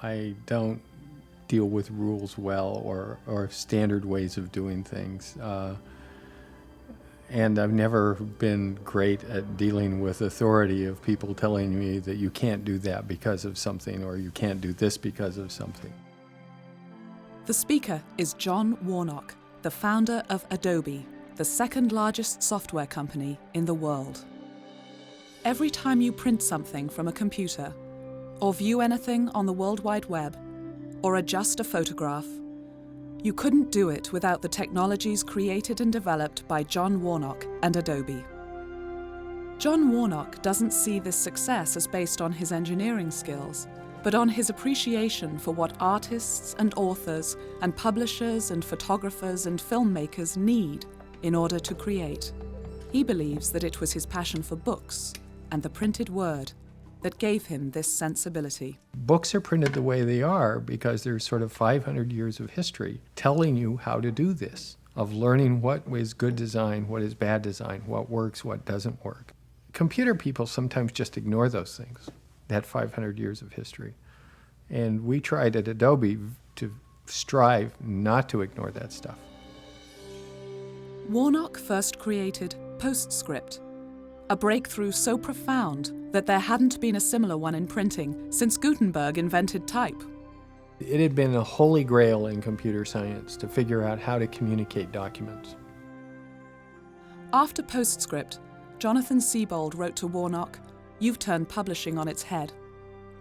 I don't deal with rules well or standard ways of doing things. And I've never been great at dealing with authority of people telling me that you can't do that because of something or you can't do this because of something. The speaker is John Warnock, the founder of Adobe, the second largest software company in the world. Every time you print something from a computer, or view anything on the World Wide Web, or adjust a photograph, you couldn't do it without the technologies created and developed by John Warnock and Adobe. John Warnock doesn't see this success as based on his engineering skills, but on his appreciation for what artists and authors and publishers and photographers and filmmakers need in order to create. He believes that it was his passion for books and the printed word that gave him this sensibility. Books are printed the way they are because there's sort of 500 years of history telling you how to do this, of learning what is good design, what is bad design, what works, what doesn't work. Computer people sometimes just ignore those things, that 500 years of history. And we tried at Adobe to strive not to ignore that stuff. Warnock first created PostScript, a breakthrough so profound that there hadn't been a similar one in printing since Gutenberg invented type. It had been a holy grail in computer science to figure out how to communicate documents. After PostScript, Jonathan Siebold wrote to Warnock, "You've turned publishing on its head."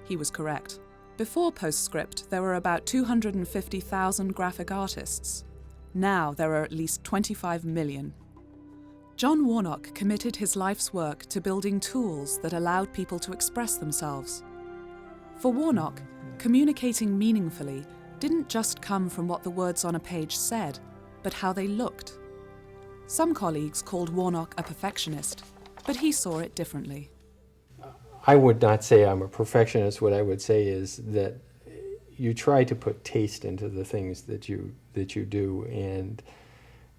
He was correct. Before PostScript, there were about 250,000 graphic artists. Now there are at least 25 million. John Warnock committed his life's work to building tools that allowed people to express themselves. For Warnock, communicating meaningfully didn't just come from what the words on a page said, but how they looked. Some colleagues called Warnock a perfectionist, but he saw it differently. I would not say I'm a perfectionist. What I would say is that you try to put taste into the things that you do, and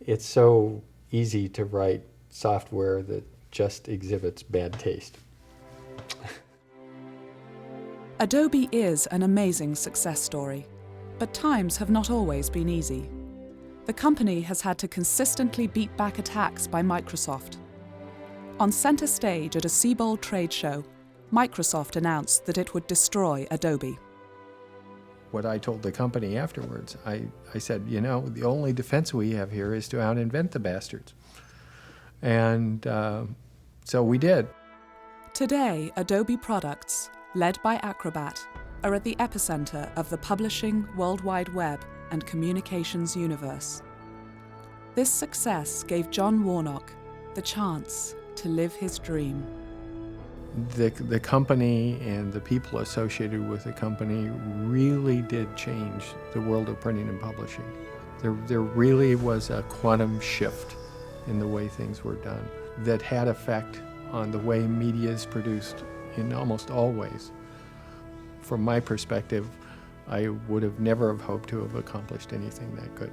it's so easy to write software that just exhibits bad taste. Adobe is an amazing success story, but times have not always been easy. The company has had to consistently beat back attacks by Microsoft. On center stage at a Siebold trade show, Microsoft announced that it would destroy Adobe. What I told the company afterwards, I said, you know, the only defense we have here is to out-invent the bastards. And so we did. Today, Adobe products, led by Acrobat, are at the epicenter of the publishing, World Wide Web, and communications universe. This success gave John Warnock the chance to live his dream. The company and the people associated with the company really did change the world of printing and publishing. There really was a quantum shift in the way things were done that had effect on the way media is produced in almost all ways. From my perspective, I would have never have hoped to have accomplished anything that good.